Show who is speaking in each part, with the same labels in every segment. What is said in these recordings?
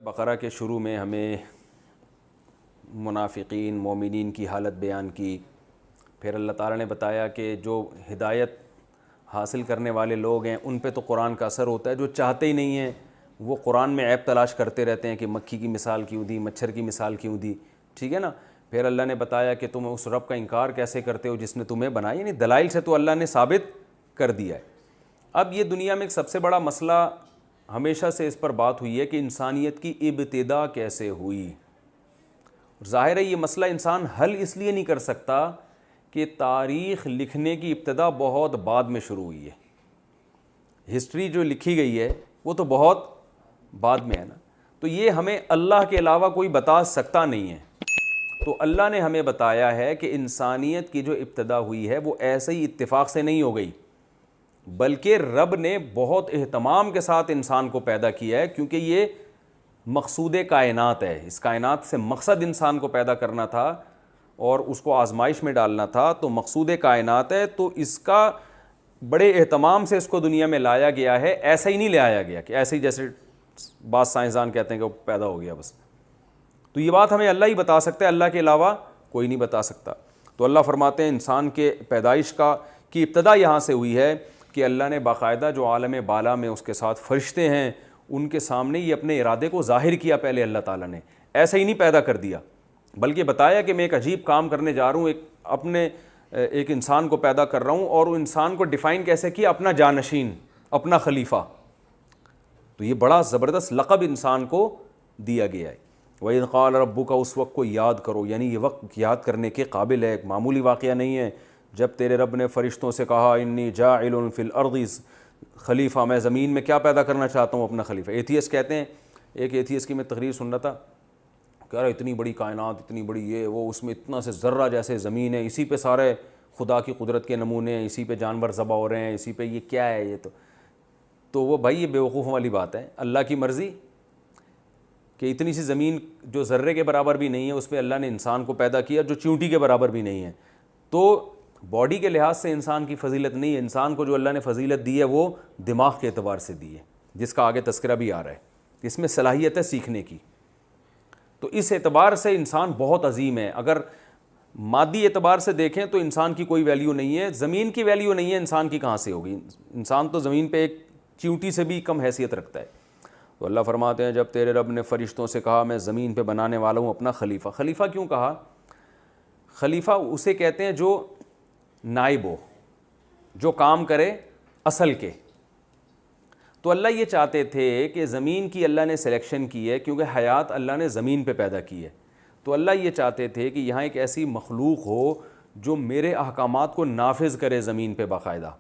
Speaker 1: بقرہ کے شروع میں ہمیں منافقین مومنین کی حالت بیان کی، پھر اللہ تعالیٰ نے بتایا کہ جو ہدایت حاصل کرنے والے لوگ ہیں ان پہ تو قرآن کا اثر ہوتا ہے، جو چاہتے ہی نہیں ہیں وہ قرآن میں عیب تلاش کرتے رہتے ہیں کہ مکھی کی مثال کیوں دی، مچھر کی مثال کیوں دی، ٹھیک ہے نا۔ پھر اللہ نے بتایا کہ تم اس رب کا انکار کیسے کرتے ہو جس نے تمہیں بنایا، یعنی دلائل سے تو اللہ نے ثابت کر دیا ہے۔ اب یہ دنیا میں ایک سب سے بڑا مسئلہ ہمیشہ سے اس پر بات ہوئی ہے کہ انسانیت کی ابتدا کیسے ہوئی۔ ظاہر ہے یہ مسئلہ انسان حل اس لیے نہیں کر سکتا کہ تاریخ لکھنے کی ابتدا بہت بعد میں شروع ہوئی ہے، ہسٹری جو لکھی گئی ہے وہ تو بہت بعد میں ہے نا، تو یہ ہمیں اللہ کے علاوہ کوئی بتا سکتا نہیں ہے۔ تو اللہ نے ہمیں بتایا ہے کہ انسانیت کی جو ابتدا ہوئی ہے وہ ایسے ہی اتفاق سے نہیں ہو گئی، بلکہ رب نے بہت اہتمام کے ساتھ انسان کو پیدا کیا ہے، کیونکہ یہ مقصود کائنات ہے۔ اس کائنات سے مقصد انسان کو پیدا کرنا تھا اور اس کو آزمائش میں ڈالنا تھا، تو مقصود کائنات ہے، تو اس کا بڑے اہتمام سے اس کو دنیا میں لایا گیا ہے۔ ایسا ہی نہیں لے آیا گیا کہ ایسے ہی جیسے بعض سائنسدان کہتے ہیں کہ وہ پیدا ہو گیا بس۔ تو یہ بات ہمیں اللہ ہی بتا سکتا ہے، اللہ کے علاوہ کوئی نہیں بتا سکتا۔ تو اللہ فرماتے ہیں انسان کے پیدائش کی ابتدا یہاں سے ہوئی ہے کہ اللہ نے باقاعدہ جو عالم بالا میں اس کے ساتھ فرشتے ہیں ان کے سامنے یہ اپنے ارادے کو ظاہر کیا۔ پہلے اللہ تعالیٰ نے ایسا ہی نہیں پیدا کر دیا، بلکہ بتایا کہ میں ایک عجیب کام کرنے جا رہا ہوں، ایک انسان کو پیدا کر رہا ہوں، اور وہ انسان کو ڈیفائن کیسے کیا؟ اپنا جانشین، اپنا خلیفہ۔ تو یہ بڑا زبردست لقب انسان کو دیا گیا ہے۔ وَإِذْ قَالَ رَبُّكَ، اس وقت کو یاد کرو، یعنی یہ وقت یاد کرنے کے قابل ہے، ایک معمولی واقعہ نہیں ہے، جب تیرے رب نے فرشتوں سے کہا انی جاعل فی الارض خلیفہ، میں زمین میں کیا پیدا کرنا چاہتا ہوں؟ اپنا خلیفہ۔ ایتھیسٹ کہتے ہیں، ایک ایتھیسٹ کی میں تقریر سن رہا تھا، کہہ رہا اتنی بڑی کائنات، اتنی بڑی یہ وہ، اس میں اتنا سے ذرہ جیسے زمین ہے، اسی پہ سارے خدا کی قدرت کے نمونے ہیں، اسی پہ جانور ذبح ہو رہے ہیں، اسی پہ یہ کیا ہے یہ؟ تو وہ بھائی یہ بیوقوفوں والی بات ہے۔ اللہ کی مرضی کہ اتنی سی زمین جو ذرے کے برابر بھی نہیں ہے اس پہ اللہ نے انسان کو پیدا کیا جو چیونٹی کے برابر بھی نہیں ہے۔ تو باڈی کے لحاظ سے انسان کی فضیلت نہیں ہے، انسان کو جو اللہ نے فضیلت دی ہے وہ دماغ کے اعتبار سے دی ہے، جس کا آگے تذکرہ بھی آ رہا ہے، اس میں صلاحیت ہے سیکھنے کی۔ تو اس اعتبار سے انسان بہت عظیم ہے۔ اگر مادی اعتبار سے دیکھیں تو انسان کی کوئی ویلیو نہیں ہے، زمین کی ویلیو نہیں ہے، انسان کی کہاں سے ہوگی؟ انسان تو زمین پہ ایک چیونٹی سے بھی کم حیثیت رکھتا ہے۔ تو اللہ فرماتے ہیں جب تیرے رب نے فرشتوں سے کہا میں زمین پہ بنانے والا ہوں اپنا خلیفہ۔ خلیفہ کیوں کہا؟ خلیفہ اسے کہتے ہیں جو نائب ہو، جو کام کرے اصل کے۔ تو اللہ یہ چاہتے تھے کہ زمین کی اللہ نے سلیکشن کی ہے، کیونکہ حیات اللہ نے زمین پہ پیدا کی ہے، تو اللہ یہ چاہتے تھے کہ یہاں ایک ایسی مخلوق ہو جو میرے احکامات کو نافذ کرے زمین پہ باقاعدہ۔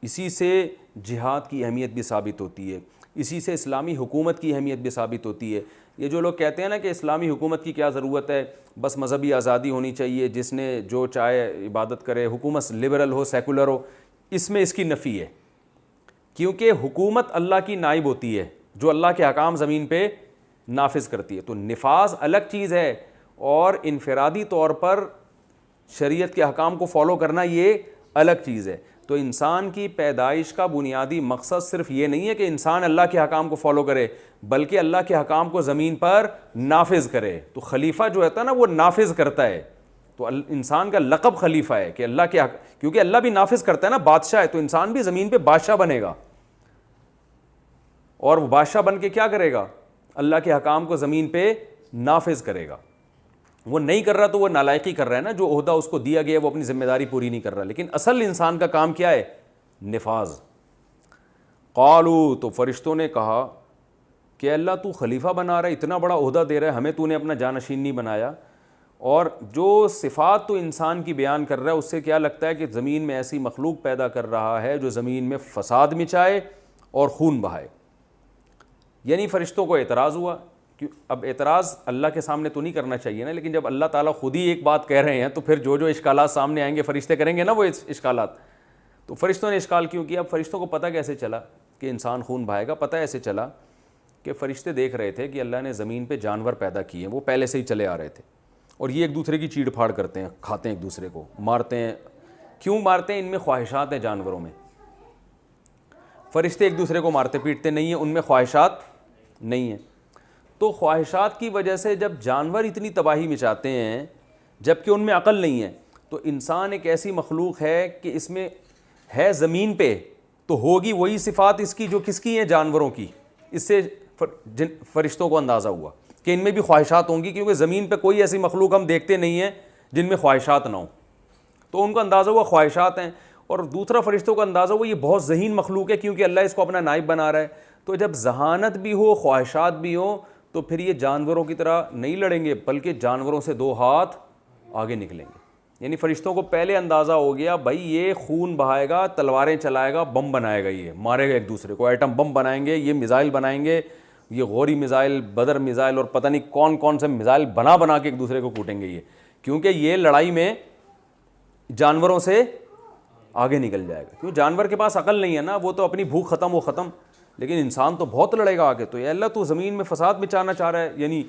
Speaker 1: اسی سے جہاد کی اہمیت بھی ثابت ہوتی ہے، اسی سے اسلامی حکومت کی اہمیت بھی ثابت ہوتی ہے۔ یہ جو لوگ کہتے ہیں نا کہ اسلامی حکومت کی کیا ضرورت ہے، بس مذہبی آزادی ہونی چاہیے، جس نے جو چاہے عبادت کرے، حکومت لبرل ہو سیکولر ہو، اس میں اس کی نفی ہے، کیونکہ حکومت اللہ کی نائب ہوتی ہے جو اللہ کے احکام زمین پہ نافذ کرتی ہے۔ تو نفاذ الگ چیز ہے اور انفرادی طور پر شریعت کے احکام کو فالو کرنا یہ الگ چیز ہے۔ تو انسان کی پیدائش کا بنیادی مقصد صرف یہ نہیں ہے کہ انسان اللہ کے حکام کو فالو کرے، بلکہ اللہ کے حکام کو زمین پر نافذ کرے۔ تو خلیفہ جو ہوتا ہے نا وہ نافذ کرتا ہے، تو انسان کا لقب خلیفہ ہے کہ اللہ کے کیونکہ اللہ بھی نافذ کرتا ہے نا، بادشاہ ہے، تو انسان بھی زمین پہ بادشاہ بنے گا، اور وہ بادشاہ بن کے کیا کرے گا؟ اللہ کے حکام کو زمین پہ نافذ کرے گا۔ وہ نہیں کر رہا تو وہ نالائقی کر رہا ہے نا، جو عہدہ اس کو دیا گیا وہ اپنی ذمہ داری پوری نہیں کر رہا، لیکن اصل انسان کا کام کیا ہے؟ نفاذ۔ قالوا، تو فرشتوں نے کہا کہ اللہ تو خلیفہ بنا رہا ہے، اتنا بڑا عہدہ دے رہا ہے ہمیں، تو نے اپنا جانشین نہیں بنایا، اور جو صفات تو انسان کی بیان کر رہا ہے اس سے کیا لگتا ہے کہ زمین میں ایسی مخلوق پیدا کر رہا ہے جو زمین میں فساد مچائے اور خون بہائے۔ یعنی فرشتوں کو اعتراض ہوا، اب اعتراض اللہ کے سامنے تو نہیں کرنا چاہیے نا، لیکن جب اللہ تعالیٰ خود ہی ایک بات کہہ رہے ہیں تو پھر جو اشکالات سامنے آئیں گے فرشتے کریں گے نا وہ اشکالات۔ تو فرشتوں نے اشکال کیوں کیا؟ اب فرشتوں کو پتہ کیسے چلا کہ انسان خون بہائے گا؟ پتہ ایسے چلا کہ فرشتے دیکھ رہے تھے کہ اللہ نے زمین پہ جانور پیدا کیے ہیں، وہ پہلے سے ہی چلے آ رہے تھے، اور یہ ایک دوسرے کی چیڑ پھاڑ کرتے ہیں، کھاتے ہیں ایک دوسرے کو، مارتے ہیں۔ کیوں مارتے ہیں؟ ان میں خواہشات ہیں جانوروں میں۔ فرشتے ایک دوسرے کو مارتے پیٹتے نہیں ہیں، ان میں خواہشات نہیں ہیں۔ تو خواہشات کی وجہ سے جب جانور اتنی تباہی مچاتے ہیں جب کہ ان میں عقل نہیں ہے، تو انسان ایک ایسی مخلوق ہے کہ اس میں ہے زمین پہ تو ہوگی وہی صفات اس کی جو کس کی ہیں، جانوروں کی. اس سے فرشتوں کو اندازہ ہوا کہ ان میں بھی خواہشات ہوں گی، کیونکہ زمین پہ کوئی ایسی مخلوق ہم دیکھتے نہیں ہیں جن میں خواہشات نہ ہوں. تو ان کو اندازہ ہوا خواہشات ہیں. اور دوسرا فرشتوں کو اندازہ ہوا یہ بہت ذہین مخلوق ہے کیونکہ اللہ اس کو اپنا نائب بنا رہا ہے. تو جب ذہانت بھی ہو، خواہشات بھی ہوں، تو پھر یہ جانوروں کی طرح نہیں لڑیں گے بلکہ جانوروں سے 2 ہاتھ آگے نکلیں گے. یعنی فرشتوں کو پہلے اندازہ ہو گیا بھائی یہ خون بہائے گا، تلواریں چلائے گا، بم بنائے گا، یہ مارے گا ایک دوسرے کو، ایٹم بم بنائیں گے، یہ میزائل بنائیں گے، یہ غوری میزائل، بدر میزائل اور پتہ نہیں کون کون سے میزائل بنا کے ایک دوسرے کو کوٹیں گے یہ، کیونکہ یہ لڑائی میں جانوروں سے آگے نکل جائے گا. کیوں؟ جانور کے پاس عقل نہیں ہے نا، وہ تو اپنی بھوک ختم ہو ختم، لیکن انسان تو بہت لڑے گا آگے. تو اے اللہ تو زمین میں فساد مچانا چاہ رہا ہے. یعنی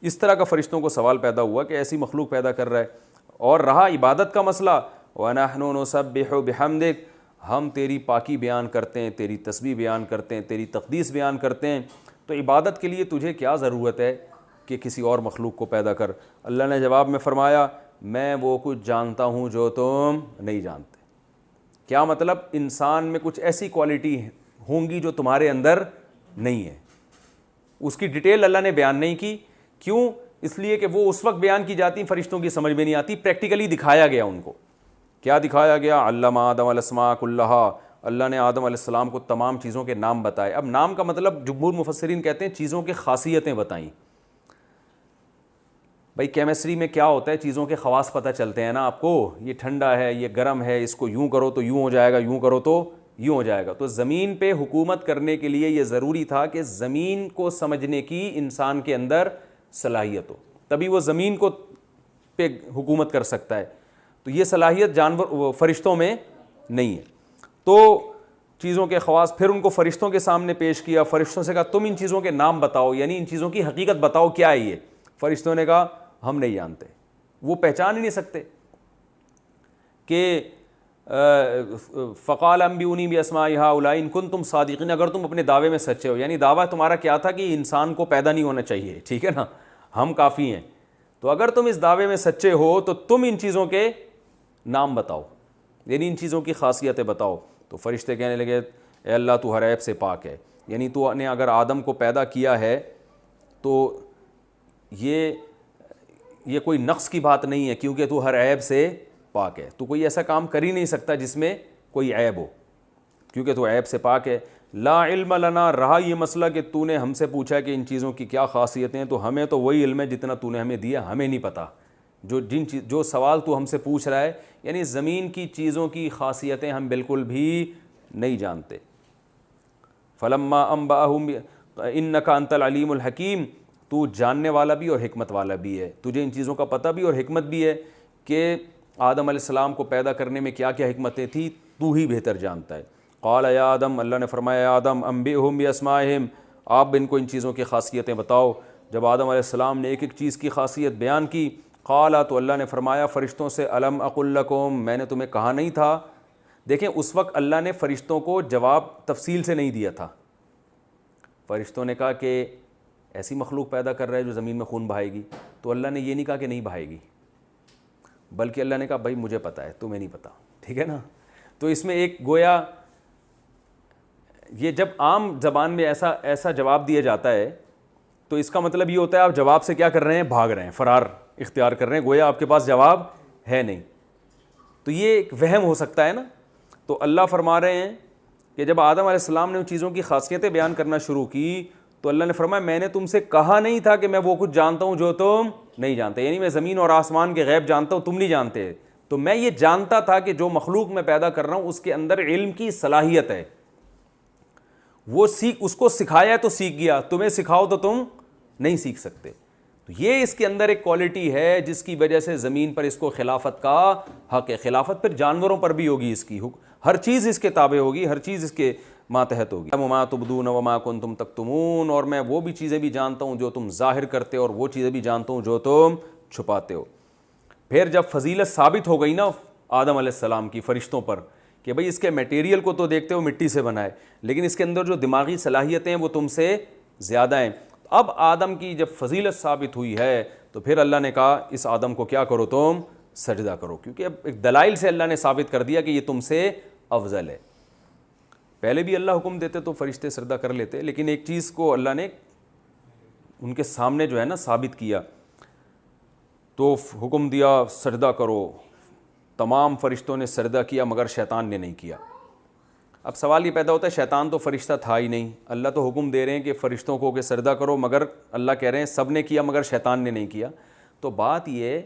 Speaker 1: اس طرح کا فرشتوں کو سوال پیدا ہوا کہ ایسی مخلوق پیدا کر رہا ہے. اور رہا عبادت کا مسئلہ، وَنَحْنُ نُسَبِّحُ بِحَمْدِكَ، ہم تیری پاکی بیان کرتے ہیں، تیری تسبیح بیان کرتے ہیں، تیری تقدیس بیان کرتے ہیں. تو عبادت کے لیے تجھے کیا ضرورت ہے کہ کسی اور مخلوق کو پیدا کر؟ اللہ نے جواب میں فرمایا میں وہ کچھ جانتا ہوں جو تم نہیں جانتے. کیا مطلب؟ انسان میں کچھ ایسی کوالٹی ہوں گی جو تمہارے اندر نہیں ہے. اس کی ڈیٹیل اللہ نے بیان نہیں کی. کیوں؟ اس لیے کہ وہ اس وقت بیان کی جاتی فرشتوں کی سمجھ میں نہیں آتی. پریکٹیکلی دکھایا گیا ان کو. کیا دکھایا گیا؟ علم آدم الاسماء کلھا، اللہ نے آدم علیہ السلام کو تمام چیزوں کے نام بتائے. اب نام کا مطلب جمہور مفسرین کہتے ہیں چیزوں کی خاصیتیں بتائیں. بھائی کیمسٹری میں کیا ہوتا ہے؟ چیزوں کے خواص پتہ چلتے ہیں نا آپ کو، یہ ٹھنڈا ہے، یہ گرم ہے، اس کو یوں کرو تو یوں ہو جائے گا، یوں کرو تو یوں ہو جائے گا. تو زمین پہ حکومت کرنے کے لیے یہ ضروری تھا کہ زمین کو سمجھنے کی انسان کے اندر صلاحیت ہو، تبھی وہ زمین کو پہ حکومت کر سکتا ہے. تو یہ صلاحیت جانور فرشتوں میں نہیں ہے. تو چیزوں کے خواص پھر ان کو فرشتوں کے سامنے پیش کیا. فرشتوں سے کہا تم ان چیزوں کے نام بتاؤ، یعنی ان چیزوں کی حقیقت بتاؤ کیا ہے یہ. فرشتوں نے کہا ہم نہیں جانتے. وہ پہچان ہی نہیں سکتے کہ فقال انبئونی باسماء ہؤلاء ان کنتم صادقین، اگر تم اپنے دعوے میں سچے ہو. یعنی دعویٰ تمہارا کیا تھا کہ انسان کو پیدا نہیں ہونا چاہیے، ٹھیک ہے نا، ہم کافی ہیں. تو اگر تم اس دعوے میں سچے ہو تو تم ان چیزوں کے نام بتاؤ، یعنی ان چیزوں کی خاصیتیں بتاؤ. تو فرشتے کہنے لگے اے اللہ تو ہر عیب سے پاک ہے. یعنی تو نے اگر آدم کو پیدا کیا ہے تو یہ کوئی نقص کی بات نہیں ہے، کیونکہ تو ہر عیب سے پاک ہے. تو کوئی ایسا کام کر ہی نہیں سکتا جس میں کوئی عیب ہو، کیونکہ تو عیب سے پاک ہے. لا علم لنا، رہا یہ مسئلہ کہ تو نے ہم سے پوچھا کہ ان چیزوں کی کیا خاصیتیں ہیں، تو ہمیں تو وہی علم ہے جتنا تو نے ہمیں دیا، ہمیں نہیں پتہ. جو سوال تو ہم سے پوچھ رہا ہے، یعنی زمین کی چیزوں کی خاصیتیں ہم بالکل بھی نہیں جانتے. فلما انبأہم انک انت العلیم الحکیم، تو جاننے والا بھی اور حکمت والا بھی ہے، تجھے ان چیزوں کا پتہ بھی اور حکمت بھی ہے کہ آدم علیہ السلام کو پیدا کرنے میں کیا کیا حکمتیں تھیں، تو ہی بہتر جانتا ہے. قال یا آدم، اللہ نے فرمایا یا آدم انبئہم باسمائہم، آپ ان کو ان چیزوں کی خاصیتیں بتاؤ. جب آدم علیہ السلام نے ایک ایک چیز کی خاصیت بیان کی، قال، تو اللہ نے فرمایا فرشتوں سے الم اقل لکم، میں نے تمہیں کہا نہیں تھا. دیکھیں اس وقت اللہ نے فرشتوں کو جواب تفصیل سے نہیں دیا تھا. فرشتوں نے کہا کہ ایسی مخلوق پیدا کر رہا ہے جو زمین میں خون بہائے گی. تو اللہ نے یہ نہیں کہا کہ نہیں بہائے گی، بلکہ اللہ نے کہا بھائی مجھے پتہ ہے، تمہیں نہیں پتہ، ٹھیک ہے نا. تو اس میں ایک گویا یہ جب عام زبان میں ایسا جواب دیا جاتا ہے تو اس کا مطلب یہ ہوتا ہے آپ جواب سے کیا کر رہے ہیں؟ بھاگ رہے ہیں، فرار اختیار کر رہے ہیں، گویا آپ کے پاس جواب ہے نہیں. تو یہ ایک وہم ہو سکتا ہے نا. تو اللہ فرما رہے ہیں کہ جب آدم علیہ السلام نے ان چیزوں کی خاصیتیں بیان کرنا شروع کی تو اللہ نے فرمایا میں نے تم سے کہا نہیں تھا کہ میں وہ کچھ جانتا ہوں جو تم نہیں جانتے. یعنی میں زمین اور آسمان کے غیب جانتا ہوں، تم نہیں جانتے. تو میں یہ جانتا تھا کہ جو مخلوق میں پیدا کر رہا ہوں اس کے اندر علم کی صلاحیت ہے، وہ اس کو سکھایا تو سیکھ گیا، تمہیں سکھاؤ تو تم نہیں سیکھ سکتے. تو یہ اس کے اندر ایک کوالٹی ہے جس کی وجہ سے زمین پر اس کو خلافت کا حق ہے. خلافت پھر جانوروں پر بھی ہوگی، اس کی ہر چیز اس کے تابع ہوگی، ہر چیز اس کے ماتحت ہوگی. وما تبدون وما کنتم تکتمون، اور میں وہ بھی چیزیں بھی جانتا ہوں جو تم ظاہر کرتے ہو اور وہ چیزیں بھی جانتا ہوں جو تم چھپاتے ہو. پھر جب فضیلت ثابت ہو گئی نا آدم علیہ السلام کی فرشتوں پر کہ بھئی اس کے میٹیریل کو تو دیکھتے ہو مٹی سے بنا ہے، لیکن اس کے اندر جو دماغی صلاحیتیں ہیں وہ تم سے زیادہ ہیں. اب آدم کی جب فضیلت ثابت ہوئی ہے تو پھر اللہ نے کہا اس آدم کو کیا کرو تم سجدہ کرو، کیونکہ اب ایک دلائل سے اللہ نے ثابت کر دیا کہ یہ تم سے افضل ہے۔ پہلے بھی اللہ حکم دیتے تو فرشتے سجدہ کر لیتے، لیکن ایک چیز کو اللہ نے ان کے سامنے جو ہے نا ثابت کیا، تو حکم دیا سجدہ کرو، تمام فرشتوں نے سجدہ کیا مگر شیطان نے نہیں کیا۔ اب سوال یہ پیدا ہوتا ہے شیطان تو فرشتہ تھا ہی نہیں، اللہ تو حکم دے رہے ہیں کہ فرشتوں کو کہ سجدہ کرو، مگر اللہ کہہ رہے ہیں سب نے کیا مگر شیطان نے نہیں کیا۔ تو بات یہ،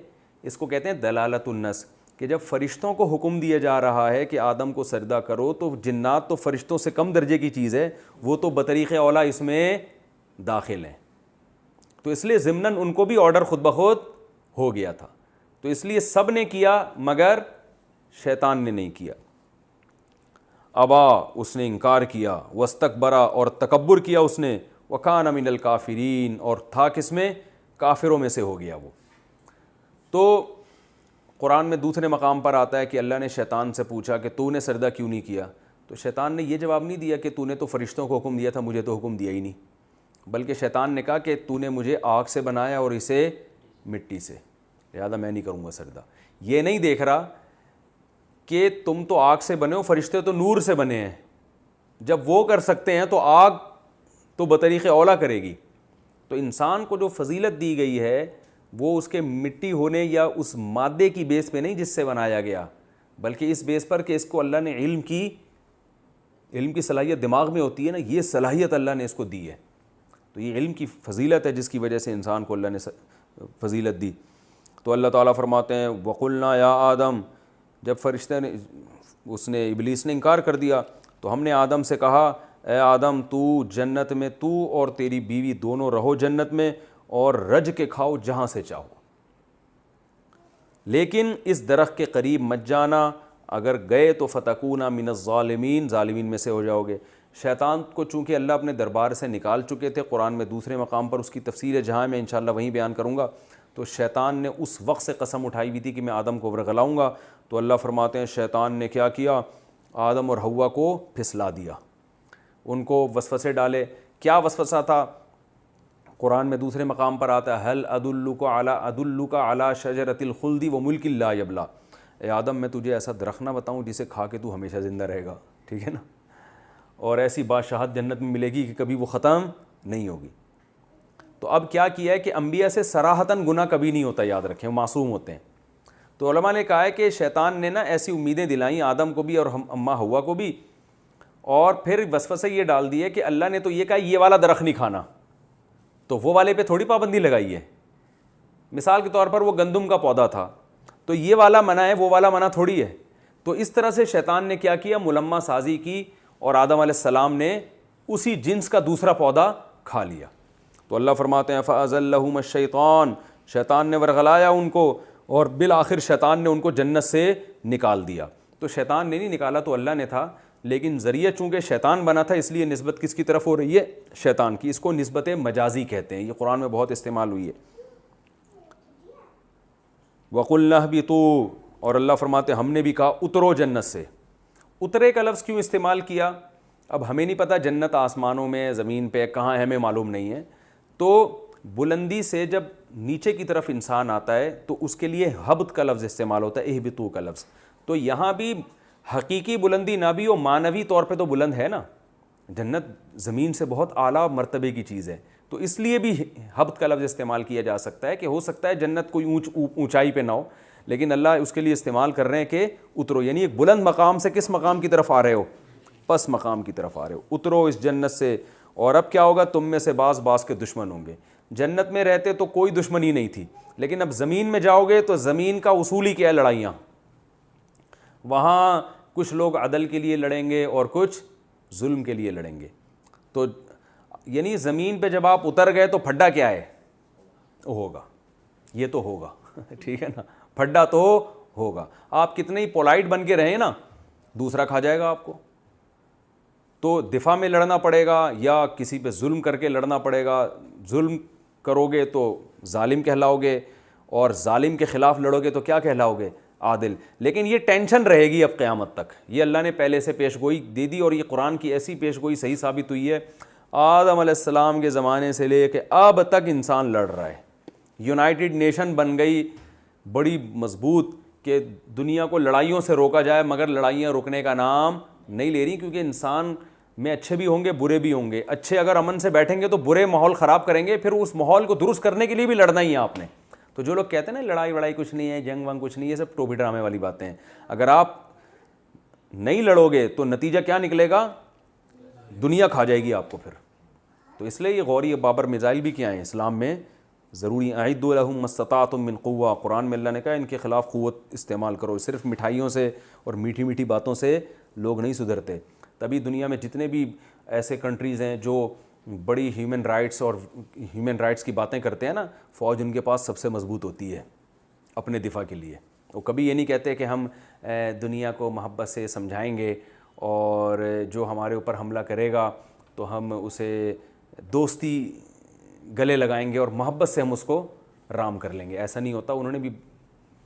Speaker 1: اس کو کہتے ہیں دلالت النص، کہ جب فرشتوں کو حکم دیا جا رہا ہے کہ آدم کو سجدہ کرو، تو جنات تو فرشتوں سے کم درجے کی چیز ہے، وہ تو بطریق اولیٰ اس میں داخل ہیں، تو اس لیے ضمناً ان کو بھی آرڈر خود بخود ہو گیا تھا، تو اس لیے سب نے کیا مگر شیطان نے نہیں کیا۔ ابا، اس نے انکار کیا، واستکبرا، اور تکبر کیا اس نے، وکان من الکافرین، اور تھا کس میں؟ کافروں میں سے ہو گیا وہ۔ تو قرآن میں دوسرے مقام پر آتا ہے کہ اللہ نے شیطان سے پوچھا کہ تو نے سجدہ کیوں نہیں کیا، تو شیطان نے یہ جواب نہیں دیا کہ تو نے تو فرشتوں کو حکم دیا تھا، مجھے تو حکم دیا ہی نہیں، بلکہ شیطان نے کہا کہ تو نے مجھے آگ سے بنایا اور اسے مٹی سے، لہذا میں نہیں کروں گا سجدہ۔ یہ نہیں دیکھ رہا کہ تم تو آگ سے بنے ہو، فرشتے تو نور سے بنے ہیں، جب وہ کر سکتے ہیں تو آگ تو بطریق اولیٰ کرے گی۔ تو انسان کو جو فضیلت دی گئی ہے وہ اس کے مٹی ہونے یا اس مادے کی بیس پہ نہیں جس سے بنایا گیا، بلکہ اس بیس پر کہ اس کو اللہ نے علم کی صلاحیت دماغ میں ہوتی ہے نا، یہ صلاحیت اللہ نے اس کو دی ہے، تو یہ علم کی فضیلت ہے جس کی وجہ سے انسان کو اللہ نے فضیلت دی۔ تو اللہ تعالیٰ فرماتے ہیں وَقُلْنَا یا آدم، جب فرشتے نے ابلیس نے انکار کر دیا تو ہم نے آدم سے کہا اے آدم تو جنت میں، تو اور تیری بیوی دونوں رہو جنت میں اور رج کے کھاؤ جہاں سے چاہو، لیکن اس درخت کے قریب مت جانا، اگر گئے تو فتکونا من الظالمین، ظالمین میں سے ہو جاؤ گے۔ شیطان کو چونکہ اللہ اپنے دربار سے نکال چکے تھے، قرآن میں دوسرے مقام پر اس کی تفسیر ہے جہاں میں انشاءاللہ وہیں بیان کروں گا، تو شیطان نے اس وقت سے قسم اٹھائی ہوئی تھی کہ میں آدم کو ورغلاؤں گا، تو اللہ فرماتے ہیں شیطان نے کیا کیا؟ آدم اور حوا کو پھسلا دیا، ان کو وسوسے ڈالے۔ کیا وسوسہ تھا؟ قرآن میں دوسرے مقام پر آتا ہے هل ادلک علی شجرۃ الخلد وملک لا یبلی، اے آدم میں تجھے ایسا درخت نہ بتاؤں جسے کھا کے تو ہمیشہ زندہ رہے گا، ٹھیک ہے نا، اور ایسی بادشاہت جنت میں ملے گی کہ کبھی وہ ختم نہیں ہوگی۔ تو اب کیا ہے کہ انبیاء سے صراحتاً گناہ کبھی نہیں ہوتا، یاد رکھیں، وہ معصوم ہوتے ہیں۔ تو علماء نے کہا ہے کہ شیطان نے نا ایسی امیدیں دلائیں آدم کو بھی اور اماں حوا کو بھی، اور پھر وسوسے یہ ڈال دیے کہ اللہ نے تو یہ کہا یہ والا درخت نہیں کھانا، تو وہ والے پہ تھوڑی پابندی لگائی ہے۔ مثال کے طور پر وہ گندم کا پودا تھا تو یہ والا منع ہے، وہ والا منع تھوڑی ہے۔ تو اس طرح سے شیطان نے کیا کیا؟ ملمہ سازی کی، اور آدم علیہ السلام نے اسی جنس کا دوسرا پودا کھا لیا۔ تو اللہ فرماتے ہیں فَأَزَلَّهُمَ الشَّيْطَانُ، شیطان نے ورغلایا ان کو، اور بالآخر شیطان نے ان کو جنت سے نکال دیا۔ تو شیطان نے نہیں نکالا، تو اللہ نے تھا، لیکن ذریعہ چونکہ شیطان بنا تھا اس لیے نسبت کس کی طرف ہو رہی ہے؟ شیطان کی۔ اس کو نسبت مجازی کہتے ہیں، یہ قرآن میں بہت استعمال ہوئی ہے۔ وَقُلْنَا اهْبِطُوا، اور اللہ فرماتے ہیں ہم نے بھی کہا اترو جنت سے۔ اترے کا لفظ کیوں استعمال کیا؟ اب ہمیں نہیں پتہ جنت آسمانوں میں، زمین پہ کہاں ہے، ہمیں معلوم نہیں ہے۔ تو بلندی سے جب نیچے کی طرف انسان آتا ہے تو اس کے لیے ہبط کا لفظ استعمال ہوتا ہے، اہبطوا کا لفظ۔ تو یہاں بھی حقیقی بلندی نہ بھی ہو، معنوی طور پہ تو بلند ہے نا، جنت زمین سے بہت اعلیٰ مرتبے کی چیز ہے، تو اس لیے بھی ہبط کا لفظ استعمال کیا جا سکتا ہے کہ ہو سکتا ہے جنت کوئی اونچائی پہ نہ ہو، لیکن اللہ اس کے لیے استعمال کر رہے ہیں کہ اترو، یعنی ایک بلند مقام سے کس مقام کی طرف آ رہے ہو؟ پس مقام کی طرف آ رہے ہو، اترو اس جنت سے۔ اور اب کیا ہوگا؟ تم میں سے بعض کے دشمن ہوں گے۔ جنت میں رہتے تو کوئی دشمنی نہیں تھی، لیکن اب زمین میں جاؤ گے تو زمین کا اصول ہی کیا ہے؟ لڑائیاں۔ وہاں کچھ لوگ عدل کے لیے لڑیں گے اور کچھ ظلم کے لیے لڑیں گے۔ تو یعنی زمین پہ جب آپ اتر گئے تو پھڈا کیا ہے؟ ہوگا، یہ تو ہوگا، ٹھیک ہے نا، پھڈا تو ہوگا۔ آپ کتنے ہی پولائٹ بن کے رہیں نا، دوسرا کھا جائے گا آپ کو۔ تو دفاع میں لڑنا پڑے گا یا کسی پہ ظلم کر کے لڑنا پڑے گا۔ ظلم کرو گے تو ظالم کہلاؤ گے، اور ظالم کے خلاف لڑو گے تو کیا کہلاؤ گے؟ عادل۔ لیکن یہ ٹینشن رہے گی اب قیامت تک، یہ اللہ نے پہلے سے پیش گوئی دے دی، اور یہ قرآن کی ایسی پیش گوئی صحیح ثابت ہوئی ہے۔ آدم علیہ السلام کے زمانے سے لے کے اب تک انسان لڑ رہا ہے. یونائٹڈ نیشن بن گئی بڑی مضبوط کہ دنیا کو لڑائیوں سے روکا جائے، مگر لڑائیاں رکنے کا نام نہیں لے رہی، کیونکہ انسان میں اچھے بھی ہوں گے برے بھی ہوں گے. اچھے اگر امن سے بیٹھیں گے تو برے ماحول خراب کریں گے، پھر اس ماحول کو درست کرنے کے لیے بھی لڑنا ہی ہے آپ نے. تو جو لوگ کہتے ہیں نا لڑائی وڑائی کچھ نہیں ہے، جنگ ونگ کچھ نہیں ہے، سب ٹوپی ڈرامے والی باتیں ہیں. اگر آپ نہیں لڑو گے تو نتیجہ کیا نکلے گا؟ دنیا کھا جائے گی آپ کو پھر. تو اس لیے یہ غوری بابر میزائل بھی کیا ہیں اسلام میں ضروری. اعدوا لهم ما استطعتم من قوہ، قرآن میں اللہ نے کہا ان کے خلاف قوت استعمال کرو. صرف مٹھائیوں سے اور میٹھی میٹھی باتوں سے لوگ نہیں سدھرتے. تبھی دنیا میں جتنے بھی ایسے کنٹریز ہیں جو بڑی ہیومن رائٹس کی باتیں کرتے ہیں نا، فوج ان کے پاس سب سے مضبوط ہوتی ہے اپنے دفاع کے لیے. وہ کبھی یہ نہیں کہتے کہ ہم دنیا کو محبت سے سمجھائیں گے اور جو ہمارے اوپر حملہ کرے گا تو ہم اسے دوستی گلے لگائیں گے اور محبت سے ہم اس کو رام کر لیں گے. ایسا نہیں ہوتا. انہوں نے بھی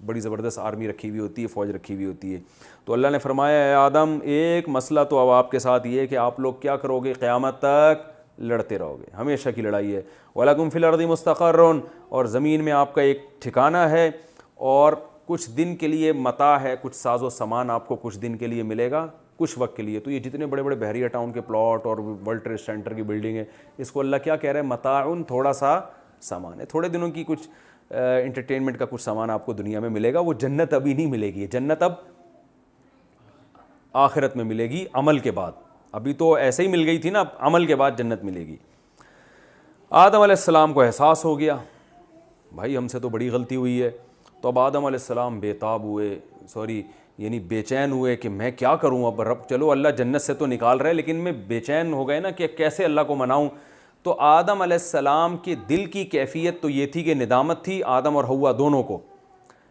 Speaker 1: بڑی زبردست آرمی رکھی ہوئی ہوتی ہے، فوج رکھی ہوئی ہوتی ہے. تو اللہ نے فرمایا اے آدم ایک مسئلہ تو اب آپ کے ساتھ یہ ہے کہ آپ لوگ کیا کرو گے؟ قیامت تک لڑتے رہو گے، ہمیشہ کی لڑائی ہے. وَلَكُمْ فِي الْأَرْضِ مُسْتَقَرٌّ، اور زمین میں آپ کا ایک ٹھکانہ ہے اور کچھ دن کے لیے متاع ہے، کچھ ساز و سامان آپ کو کچھ دن کے لیے ملے گا، کچھ وقت کے لیے. تو یہ جتنے بڑے بڑے بحریہ ٹاؤن کے پلاٹ اور ورلڈ ٹریڈ سینٹر کی بلڈنگ ہے، اس کو اللہ کیا کہہ رہا ہے؟ متاعن، تھوڑا سا سامان ہے، تھوڑے دنوں کی کچھ انٹرٹینمنٹ کا کچھ سامان آپ کو دنیا میں ملے گا. وہ جنت ابھی نہیں ملے گی، جنت اب آخرت میں ملے گی عمل کے بعد. ابھی تو ایسے ہی مل گئی تھی نا، اب عمل کے بعد جنت ملے گی. آدم علیہ السلام کو احساس ہو گیا بھائی ہم سے تو بڑی غلطی ہوئی ہے. تو اب آدم علیہ السلام بےتاب ہوئے، یعنی بے چین ہوئے کہ میں کیا کروں اب. رب چلو اللہ جنت سے تو نکال رہے لیکن میں بے چین ہو گئے نا کہ کیسے اللہ کو مناؤں. تو آدم علیہ السلام کے دل کی کیفیت تو یہ تھی کہ ندامت تھی آدم اور حوا دونوں کو،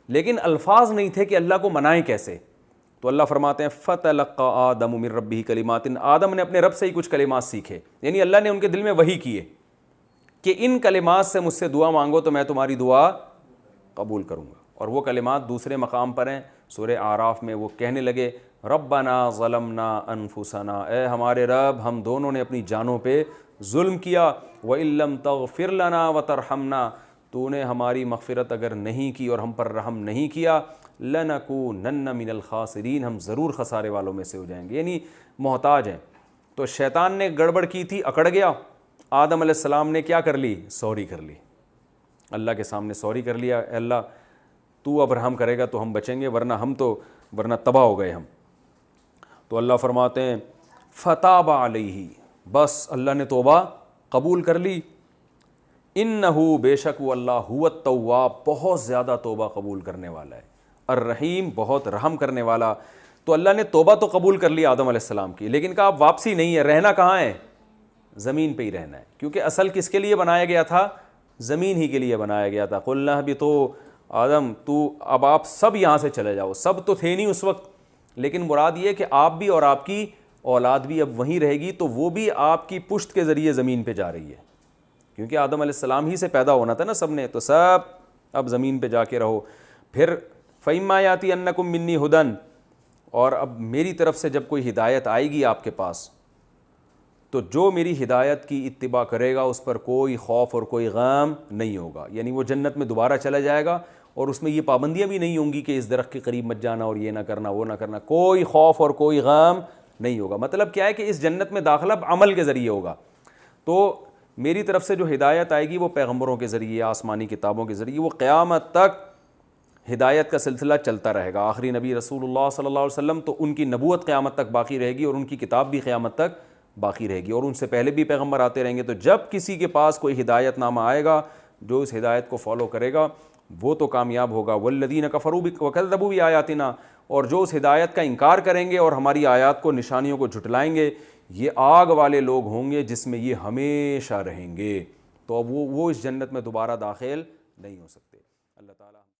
Speaker 1: لیکن الفاظ نہیں تھے کہ اللہ کو منائیں کیسے. تو اللہ فرماتے ہیں فَتَلَقَّى آدَمُ مِن رَبِّهِ كَلِمَاتٍ، آدم نے اپنے رب سے ہی کچھ کلمات سیکھے. یعنی اللہ نے ان کے دل میں وحی کیے کہ ان کلمات سے مجھ سے دعا مانگو تو میں تمہاری دعا قبول کروں گا. اور وہ کلمات دوسرے مقام پر ہیں سورہ اعراف میں. وہ کہنے لگے ربنا ظلمنا انفسنا، اے ہمارے رب ہم دونوں نے اپنی جانوں پہ ظلم کیا. وَإِن لَّمْ تَغْفِرْ لَنَا وَتَرْحَمْنَا، تو نے ہماری مغفرت اگر نہیں کی اور ہم پر رحم نہیں کیا، لَنَكُونَنَّ مِنَ الْخَاسِرِينَ، ہم ضرور خسارے والوں میں سے ہو جائیں گے. یعنی محتاج ہیں. تو شیطان نے گڑبڑ کی تھی، اکڑ گیا. آدم علیہ السلام نے کیا کر لی؟ سوری کر لی. اللہ کے سامنے سوری کر لیا، اے اللہ تو اب رحم کرے گا تو ہم بچیں گے، ورنہ تباہ ہو گئے ہم. تو اللہ فرماتے ہیں فتاب علیہ، بس اللہ نے توبہ قبول کر لی. انہ، بے شک وہ اللہ، هو التواب، بہت زیادہ توبہ قبول کرنے والا ہے، الرحیم، بہت رحم کرنے والا. تو اللہ نے توبہ تو قبول کر لی آدم علیہ السلام کی، لیکن کہا اب واپسی نہیں ہے. رہنا کہاں ہے؟ زمین پہ ہی رہنا ہے، کیونکہ اصل کس کے لیے بنایا گیا تھا؟ زمین ہی کے لیے بنایا گیا تھا. قلنا اہبطوا، آدم تو اب آپ سب یہاں سے چلے جاؤ. سب تو تھے نہیں اس وقت، لیکن مراد یہ کہ آپ بھی اور آپ کی اولاد بھی اب وہیں رہے گی، تو وہ بھی آپ کی پشت کے ذریعے زمین پہ جا رہی ہے، کیونکہ آدم علیہ السلام ہی سے پیدا ہونا تھا نا سب نے. تو سب اب زمین پہ جا کے رہو. پھر فَإِمَّا يَأْتِيَنَّكُم مِّنِّي هُدًى، اور اب میری طرف سے جب کوئی ہدایت آئے گی آپ کے پاس تو جو میری ہدایت کی اتباع کرے گا اس پر کوئی خوف اور کوئی غم نہیں ہوگا. یعنی وہ جنت میں دوبارہ چلا جائے گا اور اس میں یہ پابندیاں بھی نہیں ہوں گی کہ اس درخت کے قریب مت جانا اور یہ نہ کرنا وہ نہ کرنا. کوئی خوف اور کوئی غم نہیں ہوگا. مطلب کیا ہے کہ اس جنت میں داخلہ عمل کے ذریعے ہوگا. تو میری طرف سے جو ہدایت آئے گی وہ پیغمبروں کے ذریعے، آسمانی کتابوں کے ذریعے، وہ قیامت تک ہدایت کا سلسلہ چلتا رہے گا. آخری نبی رسول اللہ صلی اللہ علیہ وسلم، تو ان کی نبوت قیامت تک باقی رہے گی اور ان کی کتاب بھی قیامت تک باقی رہے گی، اور ان سے پہلے بھی پیغمبر آتے رہیں گے. تو جب کسی کے پاس کوئی ہدایت نامہ آئے گا، جو اس ہدایت کو فالو کرے گا وہ تو کامیاب ہوگا. والذین کفروا وکذبوا بآیاتنا، اور جو اس ہدایت کا انکار کریں گے اور ہماری آیات کو، نشانیوں کو جھٹلائیں گے، یہ آگ والے لوگ ہوں گے جس میں یہ ہمیشہ رہیں گے. تو اب وہ اس جنت میں دوبارہ داخل نہیں ہو سکتے.